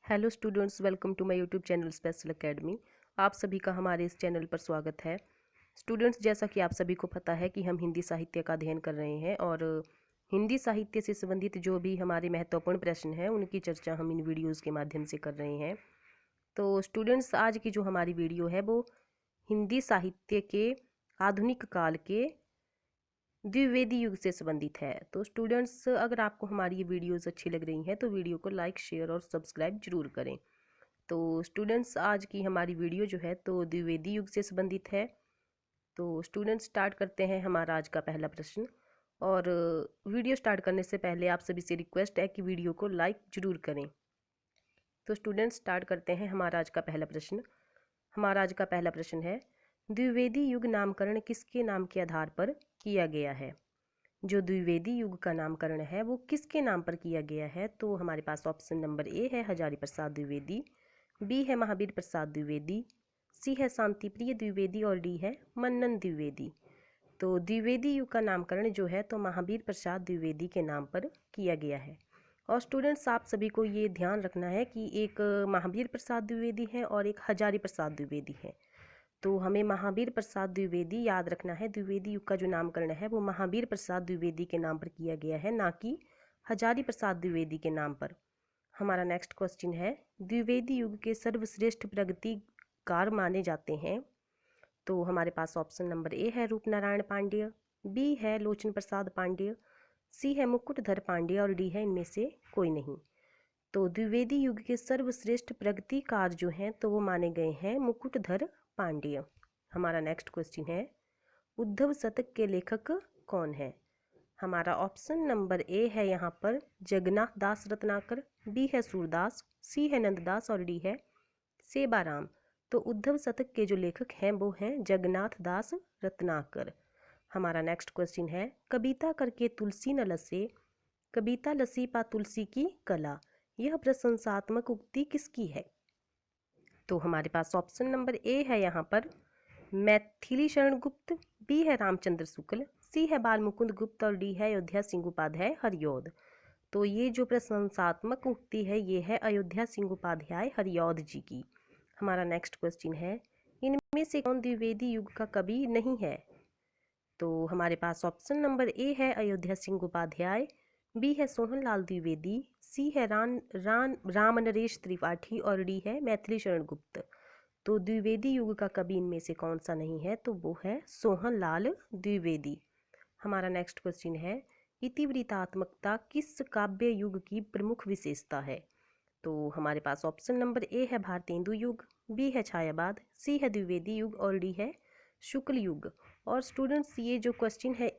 Hello students, welcome to my YouTube channel special academy. आप सभी का हमारे इस चैनल पर स्वागत है। स्टूडेंट्स, जैसा कि आप सभी को पता है कि हम हिंदी साहित्य का अध्ययन कर रहे हैं और हिंदी साहित्य से संबंधित जो भी हमारे महत्वपूर्ण प्रश्न हैं उनकी चर्चा हम इन वीडियोज़ के माध्यम से कर रहे हैं। तो स्टूडेंट्स, आज की जो हमारी वीडियो है वो हिंदी साहित्य के आधुनिक काल के द्विवेदी युग से संबंधित है। तो स्टूडेंट्स, अगर आपको हमारी ये वीडियोस अच्छी लग रही हैं तो वीडियो को लाइक, शेयर और सब्सक्राइब जरूर करें। तो स्टूडेंट्स, आज की हमारी वीडियो जो है तो द्विवेदी युग से संबंधित है। तो स्टूडेंट्स, स्टार्ट करते हैं हमारा आज का पहला प्रश्न। और वीडियो स्टार्ट करने से पहले आप सभी से रिक्वेस्ट है कि वीडियो को लाइक जरूर करें। तो स्टूडेंट्स, स्टार्ट करते हैं हमारा आज का पहला प्रश्न। हमारा आज का पहला प्रश्न है, द्विवेदी युग नामकरण किसके नाम के आधार पर किया गया है? जो द्विवेदी युग का नामकरण है वो किसके नाम पर किया गया है? तो हमारे पास ऑप्शन नंबर ए है हजारी प्रसाद द्विवेदी, बी है महावीर प्रसाद द्विवेदी, सी है शांति प्रिय द्विवेदी और डी है मन्नन द्विवेदी। तो द्विवेदी युग का नामकरण जो है तो महावीर प्रसाद द्विवेदी के नाम पर किया गया है। और स्टूडेंट्स, आप सभी को ये ध्यान रखना है कि एक महावीर प्रसाद द्विवेदी है और एक हजारी प्रसाद द्विवेदी है। तो हमें महावीर प्रसाद द्विवेदी याद रखना है। द्विवेदी युग का जो नामकरण है वो महावीर प्रसाद द्विवेदी के नाम पर किया गया है, ना कि हजारी प्रसाद द्विवेदी के नाम पर। हमारा नेक्स्ट क्वेश्चन है, द्विवेदी युग के सर्वश्रेष्ठ प्रगतिकार माने जाते हैं? तो हमारे पास ऑप्शन नंबर ए है रूपनारायण पांड्य, बी है लोचन प्रसाद पांड्य, सी है मुकुटधर पांड्य और डी है इनमें से कोई नहीं। तो द्विवेदी युग के सर्वश्रेष्ठ प्रगतिकार जो हैं तो वो माने गए हैं मुकुटधर पांड्य। हमारा नेक्स्ट क्वेश्चन है, उद्धव शतक के लेखक कौन है? हमारा ऑप्शन नंबर ए है यहाँ पर जगन्नाथ दास रत्नाकर, बी है सूरदास, सी है नंददास और डी है सेबाराम। तो उद्धव शतक के जो लेखक हैं वो हैं जगन्नाथ दास रत्नाकर। हमारा नेक्स्ट क्वेश्चन है, कविता करके तुलसी न लसे, कविता लसी पा तुलसी की कला, यह प्रशंसात्मक उक्ति किसकी है? तो हमारे पास ऑप्शन नंबर ए है यहाँ पर मैथिली शरण गुप्त, बी है रामचंद्र शुक्ल, सी है बाल मुकुंद गुप्त और डी है अयोध्या सिंह उपाध्याय हरिऔध। तो ये जो प्रशंसात्मक उक्ति है ये है अयोध्या सिंह उपाध्याय हरिऔध जी की। हमारा नेक्स्ट क्वेश्चन है, इनमें से कौन द्विवेदी युग का कवि नहीं है? तो हमारे पास ऑप्शन नंबर ए है अयोध्या सिंह उपाध्याय, बी है सोहनलाल द्विवेदी, सी है राम नरेश त्रिपाठी और डी है मैथिली शरण गुप्त। तो द्विवेदी युग का कवि इनमें से कौन सा नहीं है? तो वो है सोहनलाल द्विवेदी। हमारा नेक्स्ट क्वेश्चन है, इतिवृत्तात्मकता किस काव्य युग की प्रमुख विशेषता है? तो हमारे पास ऑप्शन नंबर ए है भारतेंदु युग, बी है छायावाद, सी है द्विवेदी युग और डी है शुक्ल युग। और स्टूडेंट्स, ये जो क्वेश्चन है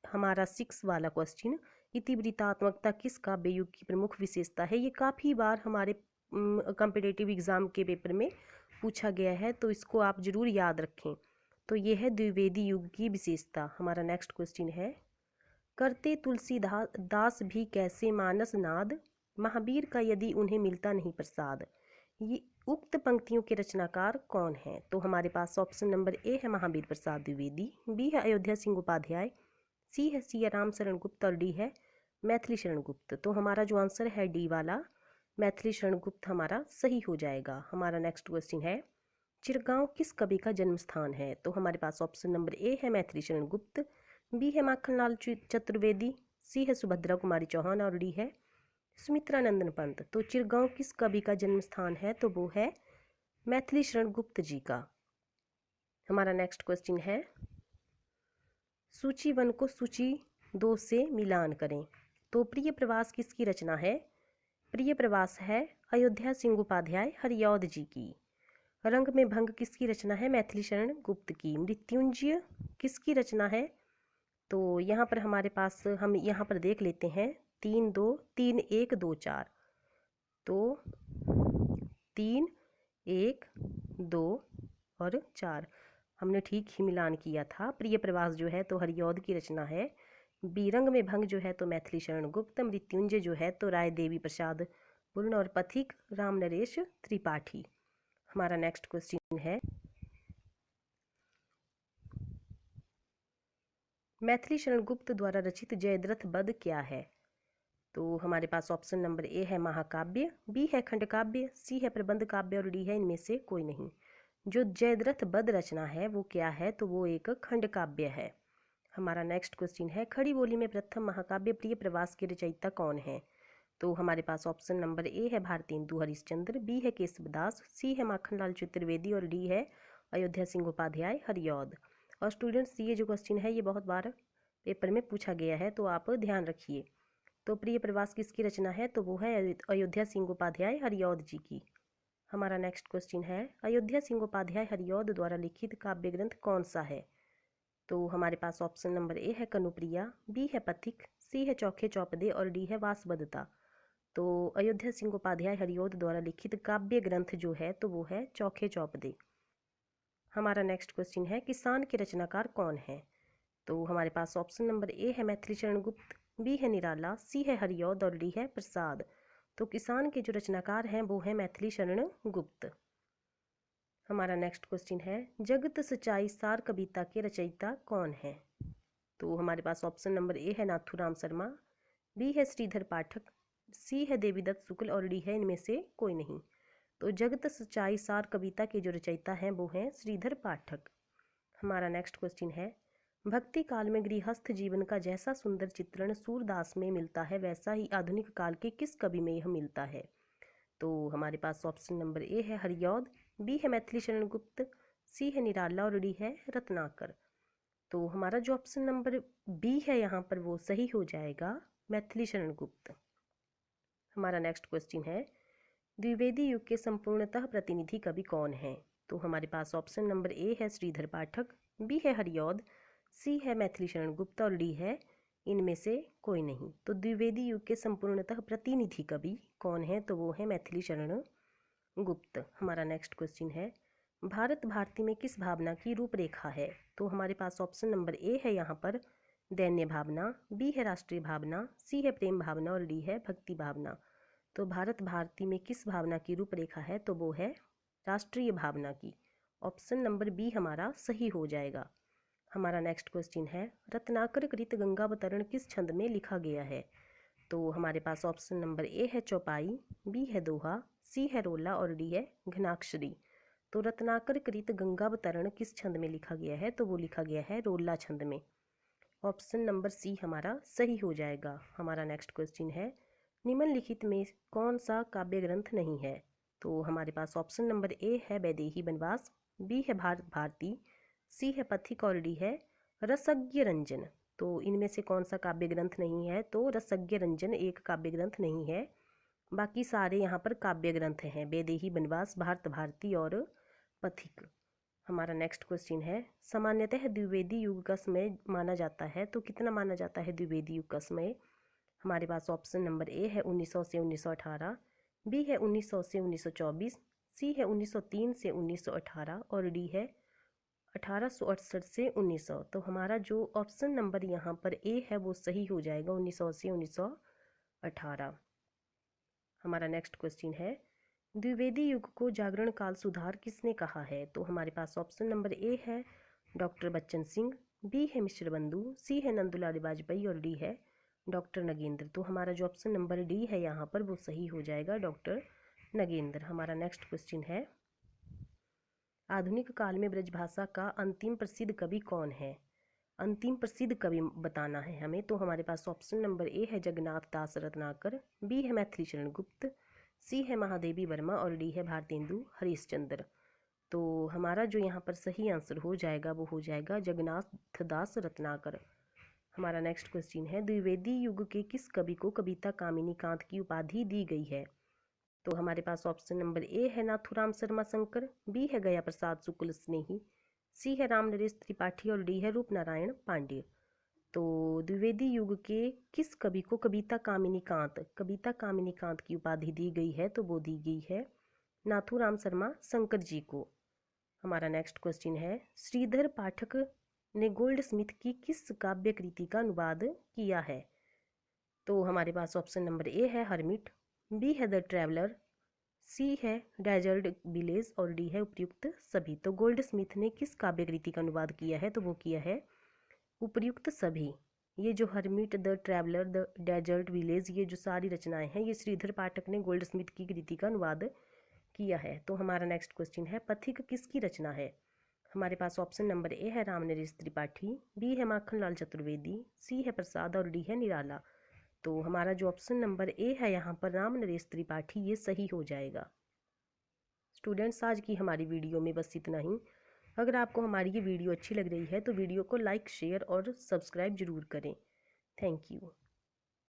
हमारा 6 वाला क्वेश्चन, इतिवृत्तात्मकता किस काव्य युग की प्रमुख विशेषता है, ये काफ़ी बार हमारे कॉम्पिटिटिव एग्जाम के पेपर में पूछा गया है, तो इसको आप जरूर याद रखें। तो ये है द्विवेदी युग की विशेषता। हमारा नेक्स्ट क्वेश्चन है, करते तुलसीदास दास भी कैसे मानस नाद, महावीर का यदि उन्हें मिलता नहीं प्रसाद, ये उक्त पंक्तियों के रचनाकार कौन है? तो हमारे पास ऑप्शन नंबर ए है महावीर प्रसाद द्विवेदी, बी है अयोध्या सिंह उपाध्याय, सी है सिया राम शरण गुप्त और डी है मैथिली शरण गुप्त। तो हमारा जो आंसर है डी वाला मैथिली शरण गुप्त हमारा सही हो जाएगा। हमारा नेक्स्ट क्वेश्चन है, चिरगांव किस कवि का जन्म स्थान है? तो हमारे पास ऑप्शन नंबर ए है मैथिली शरण गुप्त, बी है माखनलाल चतुर्वेदी, सी है सुभद्रा कुमारी चौहान और डी है सुमित्रा नंदन पंत। तो चिरगांव किस कवि का जन्म स्थान है? तो वो है मैथिली शरण गुप्त जी का। हमारा नेक्स्ट क्वेश्चन है, सूची 1 को सूची 2 से मिलान करें। तो प्रिय प्रवास किसकी रचना है? प्रिय प्रवास है अयोध्या सिंह उपाध्याय हरिऔध जी की। रंग में भंग किसकी रचना है? मैथिली शरण गुप्त की। मृत्युंजय किसकी रचना है? तो यहाँ पर हमारे पास हम यहाँ पर देख लेते हैं 3 2 3 1 2 4। तो 3 1 2 और 4 हमने ठीक ही मिलान किया था। प्रिय प्रवास जो है तो हरिऔध की रचना है, बीरंग में भंग जो है तो मैथिली शरण गुप्त, मृत्युंजय जो है तो राय देवी प्रसाद पूर्ण और पथिक राम नरेश त्रिपाठी। हमारा नेक्स्ट क्वेश्चन है, मैथिली शरण गुप्त द्वारा रचित जयद्रथ बध क्या है? तो हमारे पास ऑप्शन नंबर ए है महाकाव्य, बी है खंडकाव्य, सी है प्रबंध काव्य और डी है इनमें से कोई नहीं। जो जयद्रथ बद्ध रचना है वो क्या है, तो वो एक खंडकाव्य है। हमारा नेक्स्ट क्वेश्चन है, खड़ी बोली में प्रथम महाकाव्य प्रिय प्रवास के रचयिता कौन है। तो हमारे पास ऑप्शन नंबर ए है भारतेंदु हरिश्चंद्र, बी है केशवदास, सी है माखनलाल चतुर्वेदी और डी है अयोध्या सिंह उपाध्याय हरिऔध। और स्टूडेंट्स, ये जो क्वेश्चन है ये बहुत बार पेपर में पूछा गया है, तो आप ध्यान रखिए। तो प्रिय प्रवास किसकी रचना है, तो वो है अयोध्या सिंह उपाध्याय हरिऔध जी की। हमारा नेक्स्ट क्वेश्चन है, अयोध्या सिंह उपाध्याय हरिऔध द्वारा लिखित काव्य ग्रंथ कौन सा है। तो हमारे पास ऑप्शन नंबर ए है कनुप्रिया, बी है पथिक, सी है चौखे चौपदे और डी है वासवदता। तो अयोध्या सिंह उपाध्याय हरिऔध द्वारा लिखित काव्य ग्रंथ जो है तो वो है चौखे चौपदे। हमारा नेक्स्ट क्वेश्चन है, किसान के रचनाकार कौन है। तो हमारे पास ऑप्शन नंबर ए है मैथिली शरण गुप्त, बी है निराला, सी है हरिऔध और डी है प्रसाद। तो किसान के जो रचनाकार हैं वो है मैथिली शरण गुप्त। हमारा नेक्स्ट क्वेश्चन है, जगत सच्चाई सार कविता के रचयिता कौन है। तो हमारे पास ऑप्शन नंबर ए है नाथूराम शर्मा, बी है श्रीधर पाठक, सी है देवीदत्त शुक्ल और डी है इनमें से कोई नहीं। तो जगत सच्चाई सार कविता के जो रचयिता हैं वो हैं श्रीधर पाठक। हमारा नेक्स्ट क्वेश्चन है, भक्ति काल में गृहस्थ जीवन का जैसा सुंदर चित्रण सूरदास में मिलता है वैसा ही आधुनिक काल के किस कवि में यह मिलता है। तो हमारे पास ऑप्शन नंबर ए है हरिऔध, बी है मैथिली शरण गुप्त, सी है निराला और डी है रत्नाकर। तो हमारा जो ऑप्शन नंबर बी है यहाँ पर वो सही हो जाएगा, मैथिली शरण गुप्त। हमारा नेक्स्ट क्वेश्चन है, द्विवेदी युग के संपूर्णतः प्रतिनिधि कवि कौन है। तो हमारे पास ऑप्शन नंबर ए है श्रीधर पाठक, बी है हरिऔध, सी है मैथिली शरण गुप्त और डी है इनमें से कोई नहीं। तो द्विवेदी युग के संपूर्णतः प्रतिनिधि कवि कौन है, तो वो है मैथिली शरण गुप्त। हमारा नेक्स्ट क्वेश्चन है, भारत भारती में किस भावना की रूपरेखा है। तो हमारे पास ऑप्शन नंबर ए है यहाँ पर दैन्य भावना, बी है राष्ट्रीय भावना, सी है प्रेम भावना और डी है भक्ति भावना। तो भारत भारती में किस भावना की रूपरेखा है, तो वो है राष्ट्रीय भावना की। ऑप्शन नंबर बी हमारा सही हो जाएगा। हमारा नेक्स्ट क्वेश्चन है, रत्नाकर कृत गंगावतरण किस छंद में लिखा गया है। तो हमारे पास ऑप्शन नंबर ए है चौपाई, बी है दोहा, सी है रोला और डी है घनाक्षरी। तो रत्नाकर कृत गंगावतरण किस छंद में लिखा गया है, तो वो लिखा गया है रोला छंद में। ऑप्शन नंबर सी हमारा सही हो जाएगा। हमारा नेक्स्ट क्वेश्चन है, निम्नलिखित में कौन सा काव्य ग्रंथ नहीं है। तो हमारे पास ऑप्शन नंबर ए है वैदेही वनवास, बी है भारत भारती, सी है पथिक और डी है रसज्ञ रंजन। तो इनमें से कौन सा काव्य ग्रंथ नहीं है, तो रसज्ञ रंजन एक काव्य ग्रंथ नहीं है, बाकी सारे यहाँ पर काव्य ग्रंथ हैं, वैदेही वनवास, भारत भारती और पथिक। हमारा नेक्स्ट क्वेश्चन है, सामान्यतः द्विवेदी युग का समय माना जाता है, तो कितना माना जाता है द्विवेदी युग का समय। हमारे पास ऑप्शन नंबर ए है 1900 से 1918, बी है 1900 से 1924, सी है 1903 से 1918 और डी है 1868 से 1900। तो हमारा जो ऑप्शन नंबर यहाँ पर ए है वो सही हो जाएगा, 1900 से 1918। हमारा नेक्स्ट क्वेश्चन है, द्विवेदी युग को जागरण काल सुधार किसने कहा है। तो हमारे पास ऑप्शन नंबर ए है डॉक्टर बच्चन सिंह, बी है मिश्र बंधु, सी है नंदुलाल वाजपेयी और डी है डॉक्टर नगेंद्र। तो हमारा जो ऑप्शन नंबर डी है यहाँ पर वो सही हो जाएगा, डॉक्टर नगेंद्र। हमारा नेक्स्ट क्वेश्चन है, आधुनिक काल में ब्रजभाषा का अंतिम प्रसिद्ध कवि कौन है। अंतिम प्रसिद्ध कवि बताना है हमें। तो हमारे पास ऑप्शन नंबर ए है जगन्नाथ दास रत्नाकर, बी है मैथिली शरण गुप्त, सी है महादेवी वर्मा और डी है भारतेंदु हरिश्चंद्र। तो हमारा जो यहाँ पर सही आंसर हो जाएगा वो हो जाएगा जगन्नाथ दास रत्नाकर। हमारा नेक्स्ट क्वेश्चन है, द्विवेदी युग के किस कवि को कविता कामिनी कांत की उपाधि दी गई है। तो हमारे पास ऑप्शन नंबर ए है नाथूराम शर्मा शंकर, बी है गया प्रसाद शुक्ल स्नेही, सी है राम नरेश त्रिपाठी और डी है रूप नारायण पांड्य। तो द्विवेदी युग के किस कवि को कविता कामिनी कांत की उपाधि दी गई है, तो वो दी गई है नाथूराम शर्मा शंकर जी को। हमारा नेक्स्ट क्वेश्चन है, श्रीधर पाठक ने गोल्ड स्मिथ की किस काव्य कृति का अनुवाद किया है। तो हमारे पास ऑप्शन नंबर ए है हरमिट, बी है द ट्रैवलर, सी है डेजर्ट विलेज और डी है उपर्युक्त सभी। तो गोल्ड स्मिथ ने किस काव्य कृति का अनुवाद किया है, तो वो किया है उपर्युक्त सभी। ये जो hermit, the traveller, the desert village, ये जो सारी रचनाएं हैं ये श्रीधर पाठक ने गोल्डस्मिथ की कृति का अनुवाद किया है। तो हमारा नेक्स्ट क्वेश्चन है, पथिक किसकी रचना है? हमारे पास ऑप्शन नंबर ए है रामनरेश त्रिपाठी, बी है माखनलाल चतुर्वेदी, सी है प्रसाद और डी है निराला। तो हमारा जो ऑप्शन नंबर ए है यहाँ पर रामनरेश त्रिपाठी, ये सही हो जाएगा। स्टूडेंट्स, आज की हमारी वीडियो में बस इतना ही। अगर आपको हमारी ये वीडियो अच्छी लग रही है तो वीडियो को लाइक, शेयर और सब्सक्राइब ज़रूर करें। Thank you.